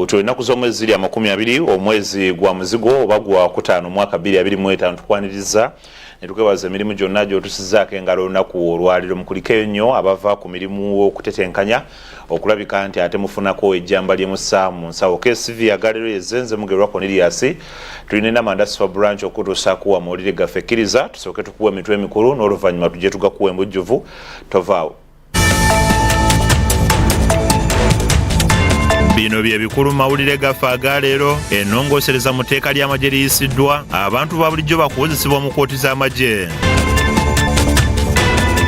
Ocho ennaku z'omwezi ziri 20 omwezi gwa muzigo oba gwa kutaano mwaka 2025 tukwaniriza ne tukwebaza emirimu gyonna gy'otusizaako engalo olunaku olwaliro mukulikeyo nnyo abava ku mirimu okutetenkanya okulabika nti ate mufunako ejjamba ly'emussa mu nsawo. Kstv Agaleero yezenze mugerwa Cornelius tulina Namanda Super Branch okutuusaako wa mawulire gaffe. Kkiriza tusooke tukuwa emitwe emikulu n'oluvannyuma tujje tugakuwa embujjuvu tovaawo. Bino bye bikulu mawulire gaffe Agaleero. Ennongoosereza mu tteeka ly'amagye liyisiddwa, abantu ba bulijjo bakuwozesebwa mu kkooti z'amagye.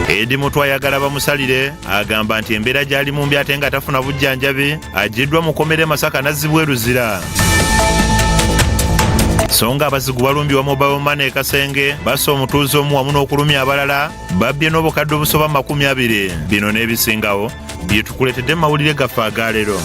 Edi Mutwa ayagala bamusalire, agamba nti embeera gy'ali mu mbi ate nga tafuna bujjanjabi, aggiddwa mu kkomera Masaka n'azzibwa e Luzira. So nga abazigu balumbibwa mobile money e Kasenge, bassa omutuuze omu wamu n'okulumya abalala, babbye n'obukadde obusoba 20. Bino n'ebisingawo bye tukuleetedde mu mawulire gaffe Agaleero.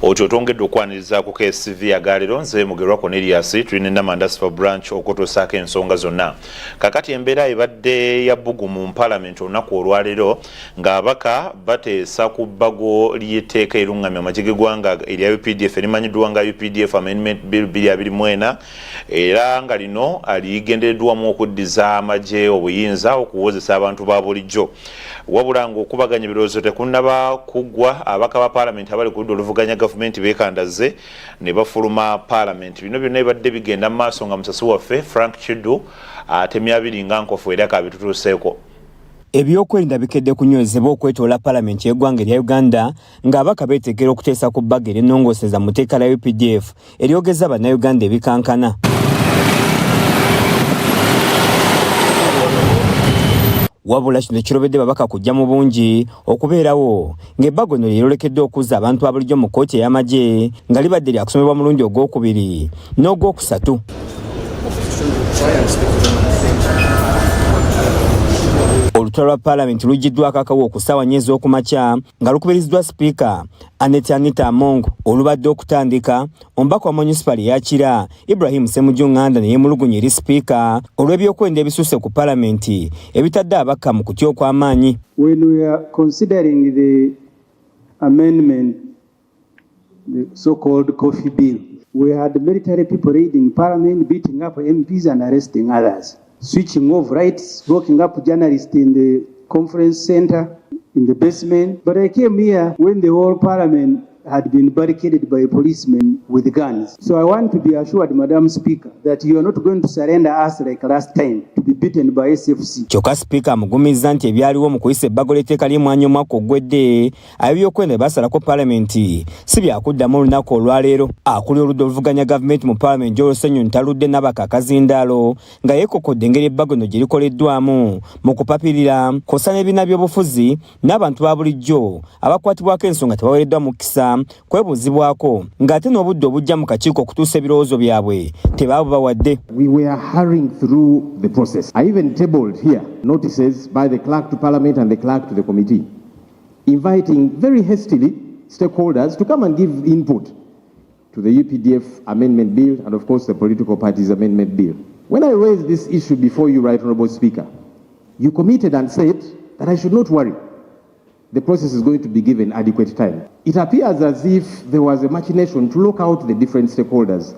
Ocho tongedde okwaniriza ku Kstv Agaleero. Nze mugerwa Cornelius tulina Namanda Super Branch okutuusaako ensonga zonna. Kakati embeera ebadde ya bbugumu mu Parliament olunaku olwaleero ng'abaka bateesa ku bbago ly'etteeka erungamya amagye g'eggwanga erya UPDF erimanyiddwa nga UPDF Amendment Bill 2024 era nga lino ligendereddwamu okuddiza amagye obuyinza okuwozesa abantu ba bulijjo. Wabula ng'okubaganya ebirowoozo tekunnaba kuggwa, abaka ba Parliament abali ku ludda oluvuganya gavumenti beekandaze ne bafuluma Parliament. Bino byonna bibadde bigenda mu maaso nga musasi waffe Frank Chiddu atemye abiri nga nkofu era kabitutuuseeko. Ebyokwerinda bikedde kunywezebwa okwetoola Parliament y'eggwanga erya Uganda ng'abaka beetegera okuteesa ku bbaga ery'ennongooseza mu tteeka lya UPDF eryogeza bannayuganda ebikankana. Wabula kino kirobedde babaka kujja mu bungi okubeerawo ng'ebbago lino lyerolekedde okuzza abantu abulijjo mu kkooti ey'amagye nga libadde lyakusomebwa mulundi ogwokubiri n'ogwokusatu. Olutalo lwa Parliament luggiddwako akawo ku ssaawa 4 ez'okumakya nga lukubiriziddwa Sipiika Anita Among. Olubadde okutandika, omubaka wa municipal eyakira Ibrahim Ssemujjunganda ne yeemulugunya eri Sipiika olw'ebyokwerinda ebisusse ku Parliament ebitadde abaka mu kutya okw'amaanyi. When we are considering the amendment, the so-called coffee bill, we had military people raiding Parliament, beating up MPs and arresting others, switching off rights, locking up journalists in the conference center, in the basement. But I came here when the whole Parliament had been barricaded by policemen with guns. So I want to be assured, Madam Speaker, that you are not going to surrender us like last time to be beaten by SFC. Kyokka Sipiika amugumizza nti ebyaliwo mu kuyisa ebbago ly'etteeka ly'emmwanyi omwaka ogwedde ab'ebyokwerinda basalako Parliament si byakuddamu olunaku olwaleero. Akulira oludda oluvuganya gavumenti mu Parliament Gy'Olusenyu ntaludde n'abaka akazindaalo nga yeekokodde engeri ebbago lino gye likoleddwamu mu kupapirira kw'ossa n'ebibiina by'obufuzi n'abantu ba bulijjo abakwatibwako ensonga tebaweereddwa mukisa kwebuuzibwako ng'ate n'obudde obujja mu kakiiko okutuusa ebirowoozo byabwe tebaabubawadde. We were hurrying through the process. I even tabled here notices by the clerk to Parliament and the clerk to the committee, inviting very hastily stakeholders to come and give input to the UPDF amendment bill and of course the political parties amendment bill. When I raised this issue before you, Right Honourable Speaker, you committed and said that I should not worry. The process is going to be given adequate time. It appears as if there was a machination to lock out the different stakeholders.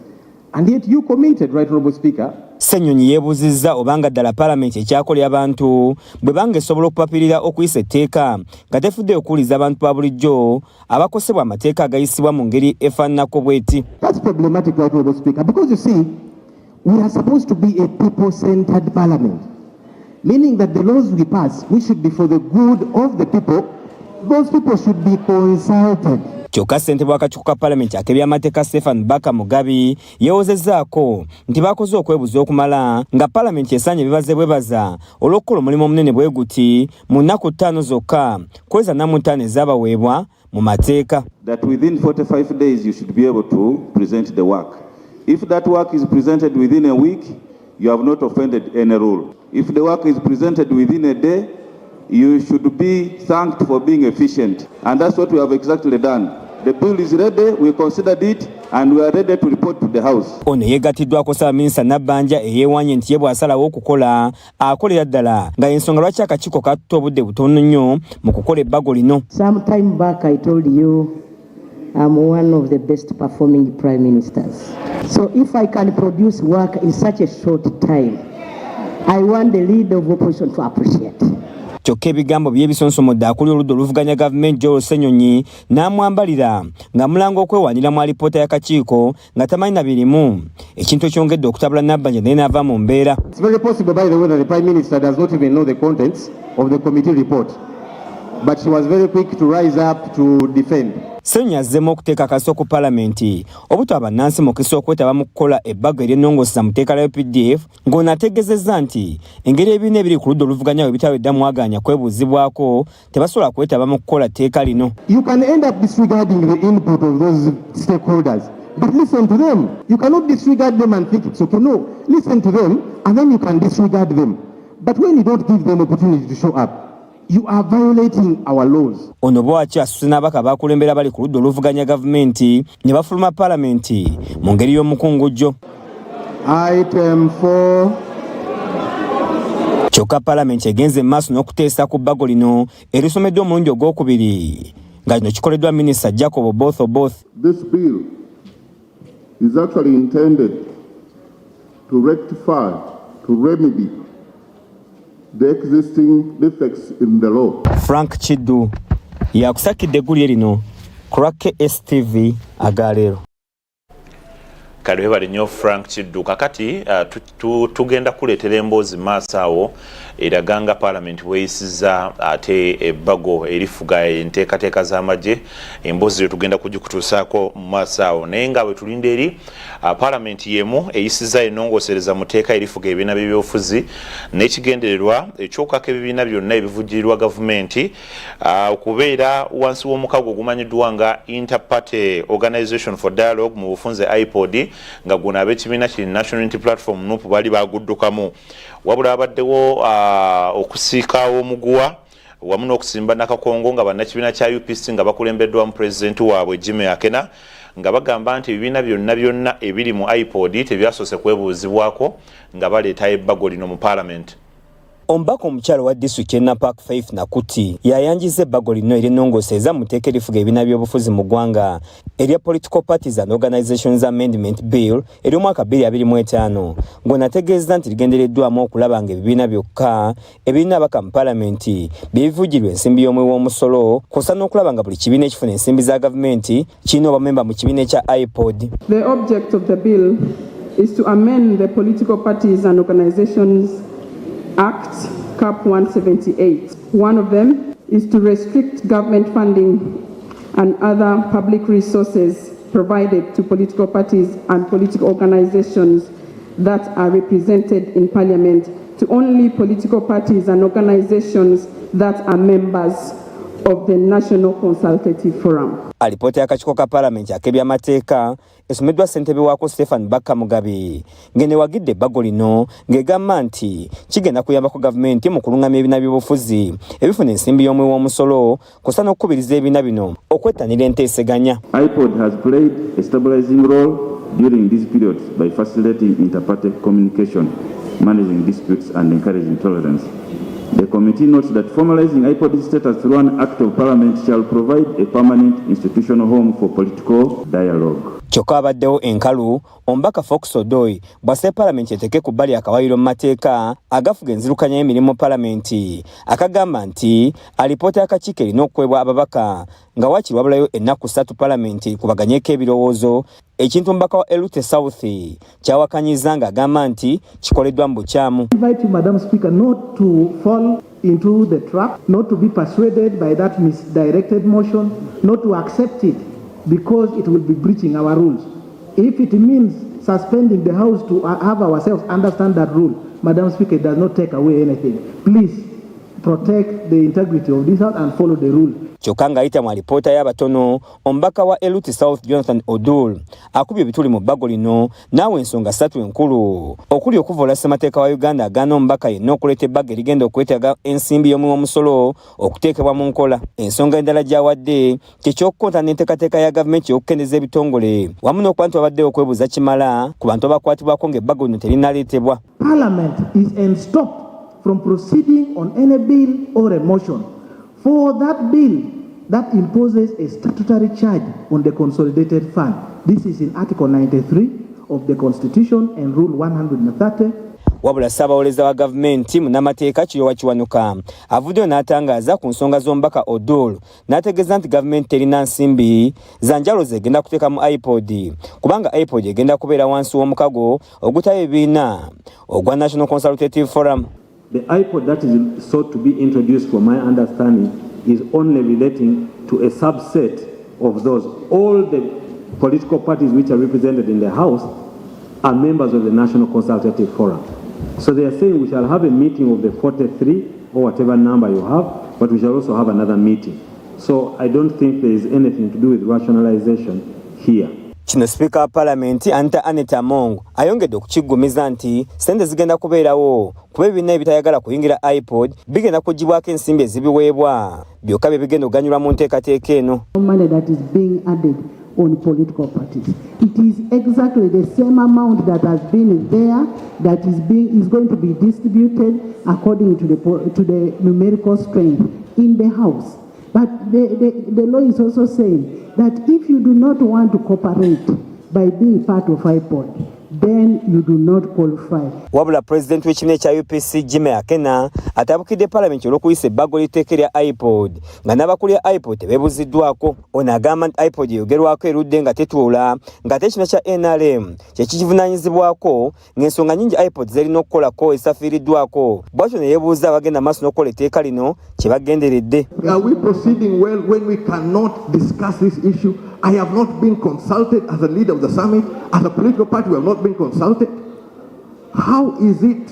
And yet you committed, Right Honourable Speaker. Ssenyonyi yeebuuzizza obanga ddala Parliament ekyakolera abantu bwe banga esobola okupapirira okuyisa etteeka nga tefudde okuwuliza abantu ba bulijjo abakosebwa amateeka agayisibwa mu ngeri efaananako bw'eti. That's problematic, Right Honourable Speaker, because you see, we are supposed to be a people-centered Parliament, meaning that the laws we pass, we should be for the good of the people. Those people should be consulted. Kyokka ssentebe w'akakiiko ka Parliament ak'ebyamateeka Stephen Baka Mugabi yeewozezzaako nti bakoze okwebuuza okumala nga Parliament esaanye bwebaza olw'okukola omulimu omunene bwe guti mu nnaku 5 zokka kweza namutaano ezaabaweebwa mu mateeka. That within 45 days you should be able to present the work. If that work is presented within a week, you have not offended any rule. If the work is presented within a day, you should be thanked for being efficient. And that's what we have exactly done. The bill is ready, we considered it, and we are ready to report to the House. Ono yeegatiddwako Ssaabaminisita Nabbanja eyeewanye nti ye bw'asalawo okukola akolera ddala nga ensonga lwaki akakiiko katuta obudde butono nnyo mu kukola ebbago lino. Some time back I told you I'm one of the best performing prime ministers. So if I can produce work in such a short time, I want the leader of opposition to appreciate. Kyokka ebigambo by'ebisonsomodde akulira oludda oluvuganya gavumenti Joel Ssenyonyi n'amwambalira ng'amulanga okwewanira mu alipoota y'akakiiko nga tamanyi na birimu ekintu ekyongedde okutabula Nabbanja naye n'ava mu mbeera. It's very possible, by the way, that the Prime Minister does not even know the contents of the committee report. But she was very quick to rise up to defend. Ssenyonyi azzeemu okuteeka akasi ku Paalamenti obutaba bannansi mukisa okwetaba mu kukola ebbago ery'ennongoosa mu tteeka lya UPDF ng'ono ategeezezza nti engeri ebibiina ebiri ku ludda oluvuganya bwe bitawedda mwaganya kwebuuzibwako tebasobola kwetaba mu kukola tteeka lino. You can end up disregarding the input of those stakeholders, but listen to them. You cannot disregard them and think it's okay. No, listen to them and then you can disregard them. But when you don't give them opportunity to show up, you are violating our laws. Ono bw'aki asuse n'abaka bakulembera bali ku ludda oluvuganya gavumenti ne bafuluma Paalamenti mu ngeri y'omukungujjo. Item 4. Kyokka Paalamenti egenze maaso n'okuteesa ku bbago lino erisomeddwa omulundi ogwokubiri nga kino kikoleddwa Minisita Jacob Oboth. This bill is actually intended to rectify, to remedy the existing defects in the law. Frank Chiddu yakusakidde eggulire lino ku lwa Kstv Agaleero. Kale bali nnyo Frank Chiddu. Kakati tugenda kuleetera emboozi maaso awo eraganga Paalamenti weeyisiza ate ebbago erifuga enteekateeka z'amagye. Emboozi yo tugenda kugikutuusaako mu maaso awo naye nga bwe tulinda eri Paalamenti y'emu eyisiza ennongoosereza mu tteeka erifuga ebibiina by'ebyobufuzi n'ekigendererwa ekyokako ebibiina byonna ebivujjirirwa gavumenti okubeera wansi w'omukago ogumanyiddwa nga Inter-Party Organization for Dialogue mu bufunze IPOD nga guna ab'ekibiina ki National Unity Platform NUP bali baguddukamu. Wabula abaddewo okusiikaawo omuguwa wamu n'okusimba Nakakongo nga bannakibiina kya UPC nga bakulembeddwa mu pulezidenti waabwe Jimmy Akena nga bagamba nti ebibiina byonna ebiri mu IPOD tebyasoose kwebuuzibwako nga baleeta ebbago lino mu Paalamenti. Omubaka omukyalo wa disitulikiti y'e Napark Faith Nakuti yayanjiza ebbago lino ery'ennongoosereza mu tteeka erifuga ebibiina by'obufuzi mu ggwanga erya Political Parties and Organizations Amendment Bill ery'omwaka 2025 ng'onategeeza nti ligendereddwamu okulaba nga ebibiina byokka ebirina abaka mu Paalamenti byebivujjirwa ensimbi y'omwe w'omusolo kw'ossa n'okulaba nga buli kibiina ekifuna ensimbi za gavumenti kirina obamemba mu kibiina ekya IPOD. The object of the bill is to amend the Political Parties and Organizations Act, Cap 178. One of them is to restrict government funding and other public resources provided to political parties and political organizations that are represented in Parliament to only political parties and organizations that are members of the National Consultative Forum. Alipoota y'akakiiko ka Paalamenti ak'ebyamateeka esomeddwa ssentebe waako Stephen Bakka Mugabe ng'enewagidde ebbago lino ng'egamba nti kigenda kuyambako gavumenti mu kulungamya ebibiina by'obufuzi ebifuna ensimbi y'omwe w'omusolo kw'ossa n'okukubiriza ebibiina bino okwettanira enteeseganya. IPOD has played a stabilizing role during these periods by facilitating inter-party communication, managing disputes and encouraging tolerance. The committee notes that formalizing IPOD status through an act of parliament shall provide a permanent institutional home for political dialogue. Kyokka abaddewo enkalu omubaka Fox Odoi bw'asaba Paalamenti eteeke ku bbali akawayiro mu mateeka agafuga enzirukanya y'emirimu mu Paalamenti akagamba nti alipoota y'akakiiko erina okuweebwa ababaka nga waakiri wabulayo ennaku 3 Paalamenti kubaganyeeko ebirowoozo ekintu omubaka wa Elute South kyawakanyiza ng'agamba nti kikoleddwa mu bukyamu. Invite you, Madam Speaker, not to fall into the trap, not to be persuaded by that misdirected motion, not to accept it because it will be breaching our rules. If it means suspending the House to have ourselves understand that rule, Madam Speaker, it does not take away anything. Please protect the integrity of this House and follow the rule. kyokka ng'ayita mu alipoota y'abatono omubaka wa Eluti South Jonathan Odul akubye ebituli mu bbago lino naawe ensonga 3 enkulu okuli okuvoola ssemateeka wa Uganda agaana omubaka yenna okuleeta ebbago erigenda okwetaaga ensimbi y'omuwi w'omusolo okuteekebwa mu nkola. Ensonga endala gy'awadde ky'ekyokukonta n'enteekateeka ya gavumenti y'okukendeeza ebitongole wamu n'okuba nti wabaddeyo okwebuuza kimala ku bantu abakwatibwako ng'ebbago lino terinaleetebwa. Parliament is stopped from proceeding on any bill or a motion for that bill that imposes a statutory charge on the consolidated fund. This is in Article 93 of the Constitution and Rule 130. Wabula Ssaabawoleza wa gavumenti munnamateeka Kiyowa Kiwanuka avuddeyo n'atangaaza ku nsonga z'omubaka Odul n'ategeeza nti gavumenti terina nsimbi za njalo zegenda kuteeka mu iPod kubanga iPod egenda kubeera wansi w'omukago ogutayo ebibiina ogwa National Consultative Forum. The iPod that is sought to be introduced, from my understanding, is only relating to a subset of those. All the political parties which are represented in the House are members of the National Consultative Forum. So they are saying we shall have a meeting of the 43 or whatever number you have, but we shall also have another meeting. So I don't think there is anything to do with rationalization here. Kino Speaker wa Parliament Anita Among ayongedde okukiggumiza nti sente zigenda kubeerawo kuba ebibiina ebitayagala kuyingira iPod bigenda kugibwako ensimbi ezibiweebwa byokka bye bigenda okuganyulwa mu nteekateeka eno. Money that is being added on political parties. It is exactly the same amount that has been there that is going to be distributed according to the numerical strength in the House. But the law is also saying that if you do not want to cooperate by being part of iPod, then you do not qualify. Wabula President w'ekibiina kya UPC Jimmy Akena atabukidde Parliament olw'okuyisa ebbago ly'etteeka lya iPod nga n'abakulu ya iPod tebeebuziddwako. Ono agamba nti iPod eyogerwako erudde nga tetuula ng'ate ekibiina kya NRM kye kikivunaanyizibwako ng'ensonga nnyingi iPod zerina okukolako esafiiriddwako. Bw'atyo ne yeebuuza abagenda maaso n'okukola etteeka lino kye bagenderedde. Are we proceeding well when we cannot discuss this issue? I have not been consulted as a leader of the summit. As a political party, we have not been consulted. How is it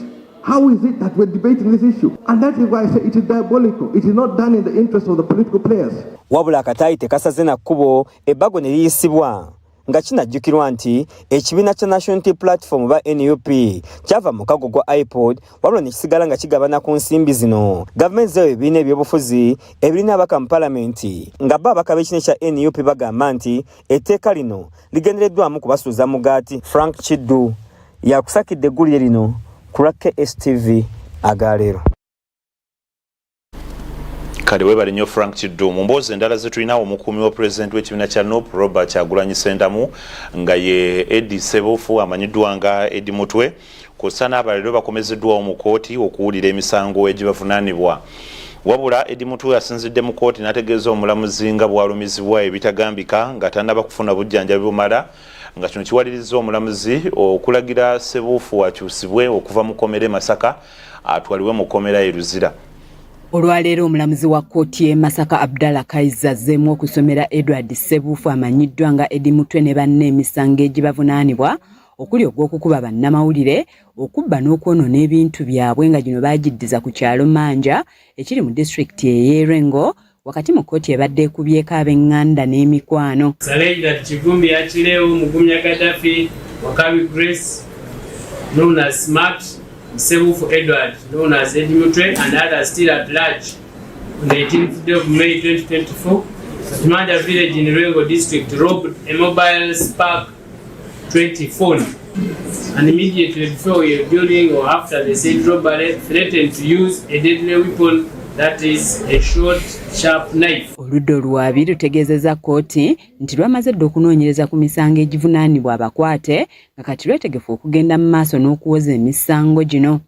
that we're debating this issue? And that is why I say it is diabolical. It is not done in the interest of the political players. Wabula akataayi tekasaze na kkubo ebbago ne liyisibwa nga kinajjukirwa nti ekibiina kya National Unity Platform ba NUP kyava mu mukago gwa iPod wabula ne kisigala nga kigabana ku nsimbi zino. Gavumenti zayo ebibiina ebyobufuzi ebirina abaka mu Palamenti nga bo abaka b'ekibiina kya NUP bagamba nti etteeka lino ligendereddwamu kubasuuza mugaati. Frank Kiddu yakusakidde eggulire lino ku Kstv Agaleero. Kale webale nnyo Frank Kiddu. Mu mboozi endala ze tulinawo omukuumi wa President w'ekibiina kya NUP Robert Kyagulanyi Ssentamu nga ye Eddie Ssebuufu amanyiddwa nga Eddie Mutwe kw'ossa n'abalala bakomezeddwawo mu kkooti okuwulira emisango egibavunaanibwa. Wabula Eddie Mutwe asinzidde mu kkooti n'ategeeza omulamuzi nga bw'alumizibwa ebitagambika nga tannaba kufuna bujjanjabi bumala nga kino kiwaliriza omulamuzi okulagira Ssebuufu akyusibwe okuva mu kkomera Masaka atwaliwe mu kkomera e Luzira. Olwaleero omulamuzi wa kkooti e Masaka Abdallah Kaiza azzeemu okusomera Edward Ssebuufu amanyiddwa nga Eddie Mutwe ne banne emisango egibavunaanibwa okuli ogw'okukuba bannamawulire, okubba n'okwonoona ebintu byabwe nga gino baagiddiza ku kyalo Manja ekiri mu disitulikiti ey'Erengo wakati mu kkooti ebadde ekubyeko ab'eŋŋanda n'emikwano. Alleged Kivumbi Achilewo, Mugumya Gaddafi, Wakabi Grace, known as Smart, Ssebuufu Edward, known as Eddie Mutwe, and others still at large on the 18th day of May 2024, at Manja village in Rengo district robbed a mobile Spark 20 phone, and immediately before a building or after the said robbery threatened to use a deadly weapon, that is a short sharp knife. Oludda olwabi lutegeezezza kkooti nti lwamaze dda okunoonyereza ku misango egivunaanibwa abakwate nga kati lwetegefu okugenda mu maaso n'okuwoza emisango gino.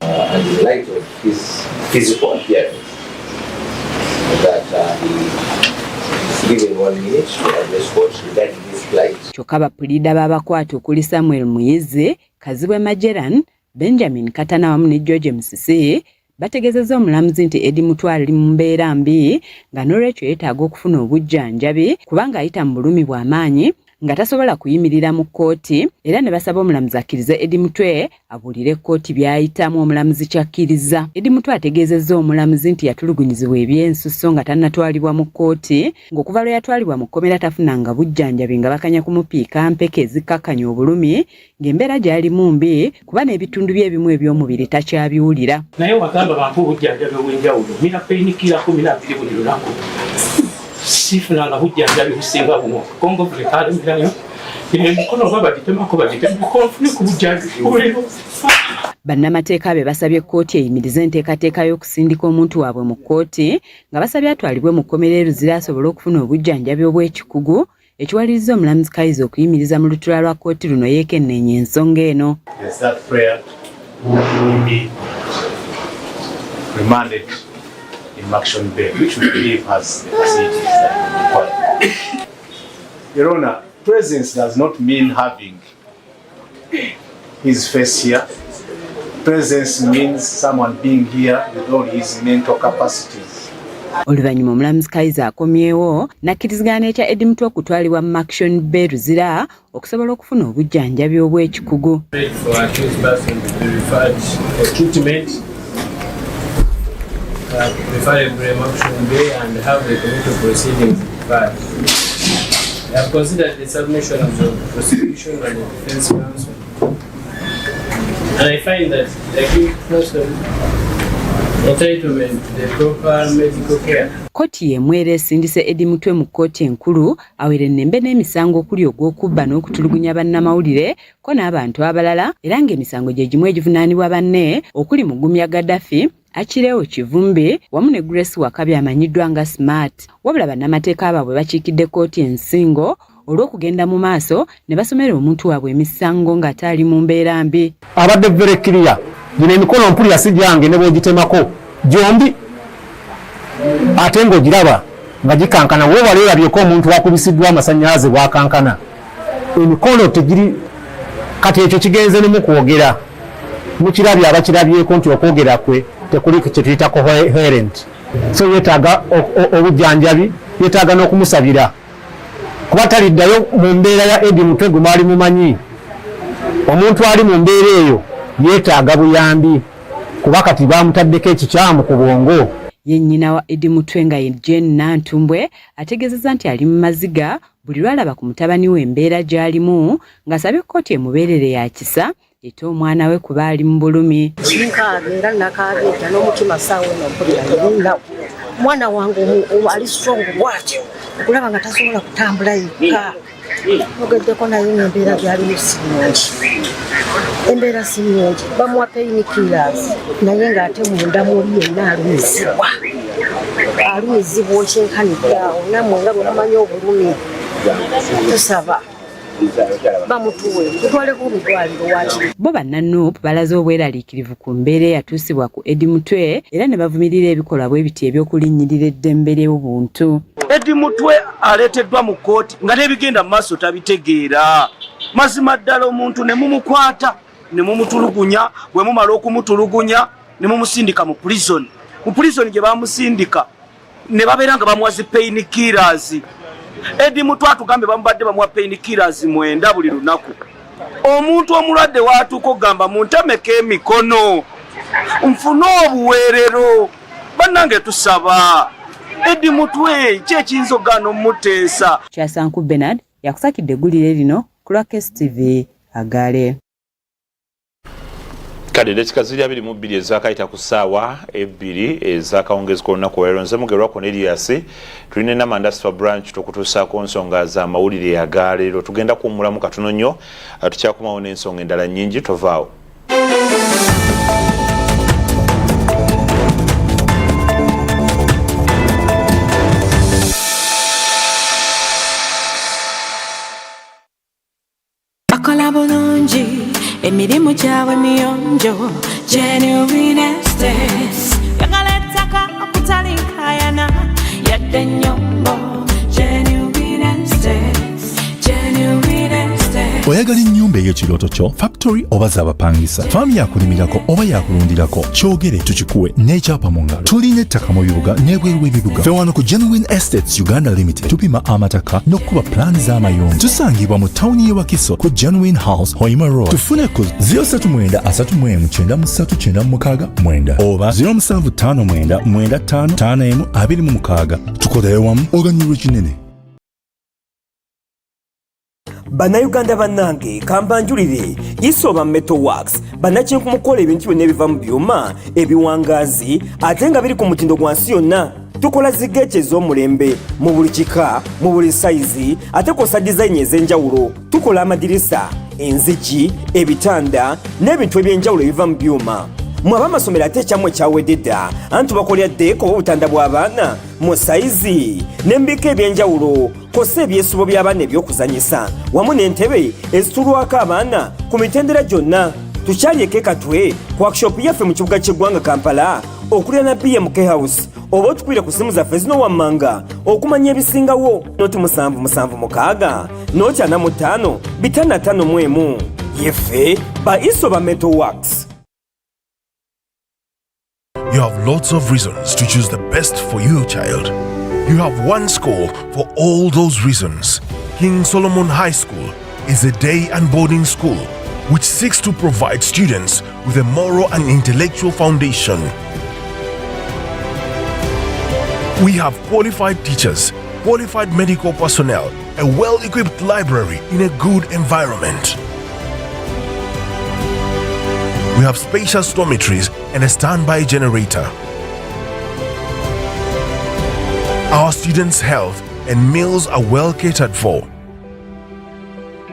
Kyokka abapuliida b'abakwate okuli Samuel Muyizi, Kazibwe Majeran, Benjamin Katana wamu ne George Musisi bategeezezza omulamuzi nti Eddie Mutwe ali mu mbeera mbi nga n'olwekyo yeetaaga okufuna obujjanjabi kubanga ayita mu bulumi bw'amaanyi nga tasobola kuyimirira mu kkooti era ne basaba omulamuzi akkirize Eddie Mutwe abuulire kkooti by'ayitamu. Omulamuzi kyakkiriza. Eddie Mutwe ategeezezza omulamuzi nti yatulugunyizibwa eby'ensusso nga tannatwalibwa mu kkooti, ng'okuva lwe yatwalibwa mu kkomera tafunanga bujjanjabi nga bakanya kumupiika mpeke ezikkakkanya obulumi, ng'embeera gy'alimu mbi kuba n'ebitundu bye ebimu eby'omubiri takyabiwulira. Naye wagamba bantu obujjanjabi obw'enjawulo, mina peyinikirako mina abiri buli lunaku. Sifunanga bujjanjabi businga buno. Kongo buli kalemirayo. Emikono babagitemako bagitemako nfune ku bujjanjabi. Bannamateeka be basabye kkooti eyimirize enteekateeka y'okusindika omuntu waabwe mu kkooti nga basabye atwalibwe mu kkomera eruzira asobole okufuna obujjanjabi obw'ekikugu, ekiwaliriza omulamuzi Kaiza okuyimiriza mu lutuula lwa kkooti luno yeekenneenya ensonga eno. Remanded in Action Bay, which we believe has required. Your Honor, presence does not mean having his face here. Presence means someone being here with all his mental capacities. Oluvannyuma omulamuzi Kaiza akomyewo n'akkiriziganya ekya Eddie Mutwe okutwalibwa mu Action Bay ruzira okusobola okufuna obujjanjabi obw'ekikugu. And have the committal proceedings deferred. I have considered the submission of the prosecution and the defense counsel, and I find that the accused person entitlement to the proper medical care. Kkooti y'emwera esindise Eddie Mutwe mu kkooti enkulu awere ennembe n'emisango okuli ogw'okubba n'okutulugunya bannamawulire ko n'abantu abalala, era ng'emisango gye gimu egivunaanibwa banne okuli Mugumya Gaddafi, Agaleero Kivumbi wamu ne Grace Wakabi amanyiddwa nga Smart. Wabula bannamateeka baabwe bakiikidde kkooti ensingo olw'okugenda mu maaso ne basomera omuntu waabwe emisango ng'ataali mu mbeera mbi. Abadde very clear, gino emikono mpulira si gyange ne bw'ogitemako gyombi ate ng'ogiraba nga gikankana woba leerabyeko omuntu wakubisiddwa amasannyalaze bwakankana. Emikono tegiri kati ekyo kigenze ne mu kwogera mukirabye abakirabyeko nti okwogera kwe tekuli kye tuyita coherent. So yeetaaga obujjanjabi, yeetaaga n'okumusabira kuba taliddayo mu mbeera ya Eddie Mutwe gwe mwali mumanyi. Omuntu ali mu mbeera eyo yeetaaga buyambi kuba kati bamutaddeko ekikyamu ku bwongo. Ye nnyina wa Eddie Mutwe nga ye Jane Nantumbwe ategeezezza nti ali mu maziga buli lwalaba ku mutabani we embeera gy'alimu ng'asabye kkooti emubeerere ya kisa ete omwana we kuba ali mu bulumi. Nga nakaabeta n'omutima saawe nompulira mwana wange ali strong bwatyo okulaba nga tasobola kutambula yekka. Ogeddeko naye ng'embeera gy'alimu si nnungi. Embeera si nnungi. Bamuwa painkillers naye ng'ate munda muli yenna alumizibwa okyenkaniddeawo nammwe nga bwe mumanyi obulumi. Tusaba bamutuwe tutwaleko omudwaliro wakiri. Bo bannaNUP balaze obweraliikirivu ku mbeera eyatuusibwa ku Eddie Mutwe era ne bavumirira ebikolwa bwe biti eby'okulinnyirira eddembe ly'obuntu. Eddie Mutwe aleeteddwa mu kkooti nga n'ebigenda mu maaso tabitegeera. Mazima ddala omuntu ne mumukwata ne mumutulugunya, bwe mumala okumutulugunya ne mumusindika mu prison. Mu prison gye bamusindika ne babeera nga bamuwa zi painkillers. Eddie Mutwe atugambe bamubadde bamuwa painkillers 9 buli lunaku. Omuntu omulwadde waatuuka ogamba muntemeko emikono nfune obuweerero. Bannange tusaba Eddie Mutwe kyekiyinza ogaana omuteesa. Kyasanku Bernard yakusakidde eggulire lino ku lwa Kstv Agaleero. Kale dakika ziri 22 ezakayita ku ssaawa 2 ezakawungezi k'olunaku olwaleero. Nze Mugerwa Cornelius tulina Namandasifa branch tukutuusaako nsonga za mawulire ya Agaleero. Tugenda kuwummulamu katono nnyo tukyakomawo n'ensonga endala nnyingi tovaawo. Bakola bulungi emirimu gyabwe miyonjo genuine estates yagala ettaka okutalinkayana yadde ennyombo genuine estates. oyagala ennyumba ey'ekirooto kyo, factory oba z'abapangisa, faamu yakulimirako oba yakulundirako, kyogere tukikuwe n'ekyapa mu ngalo. Tulina ettaka mu bibuga n'ebweru w'ebibuga. Ffe wano ku Genuine Estates Uganda Limited tupima amataka n'okkuba pulaani z'amayumba. Tusangibwa mu tawuni y'e Wakiso ku Genuine House, Hoima Road. Tufune ku 039 oba 0759955526. Tukoleyo wamu oganyulwa kinene. Bannayuganda bannange kambanjulire Isoba Metal Works bannakyenku mukola ebintu byonna ebiva mu byuma ebiwangaazi ate nga biri ku mutindo gwa nsi yonna. Tukola zigeeki ez'omulembe mu buli kika, mu buli sayizi, ate kosa dizayini ez'enjawulo. Tukola amadirisa, enzigi, ebitanda n'ebintu eby'enjawulo ebiva mu byuma. Mwaba amasomero ate ekyamwe kyawedde dda anti tubakolera ddeeko obutanda bw'abaana mu sayizi n'embika eby'enjawulo kosa ebyesubo by'abaana eby'okuzanyisa wamu n'entebe ezitulwako abaana ku mitendera gyonna. Tukyali katwe ku workshop yaffe mu kibuga ky'eggwanga Kampala okulira na BMK House oba otukwire ku simu zaffe zino wammanga okumanya ebisingawo noti 7776 noti 45 551 yeffe ba Isoba Metal Works. You have lots of reasons to choose the best for your child. You have one school for all those reasons. King Solomon High School is a day and boarding school which seeks to provide students with a moral and intellectual foundation. We have qualified teachers, qualified medical personnel, a well-equipped library in a good environment. We have spacious dormitories and a standby generator. Our students' health and meals are well catered for.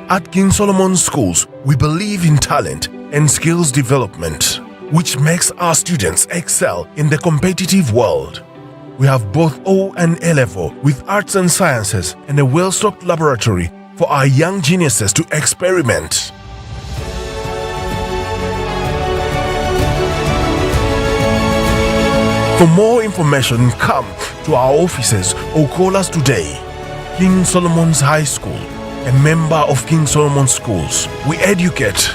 At King Solomon Schools, we believe in talent and skills development, which makes our students excel in the competitive world. We have both O and A level with arts and sciences and a well-stocked laboratory for our young geniuses to experiment. For more information, come to our offices or call us today. King Solomon's High School, a member of King Solomon Schools. We educate,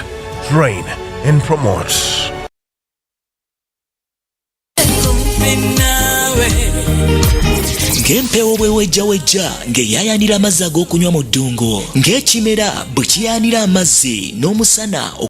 train, and promote. Ng'empewo bwewejjawejja ng'eyayaanira amazzi ag'okunywa mu ddungu ng'ekimera bwe kiyaanira amazzi n'omusana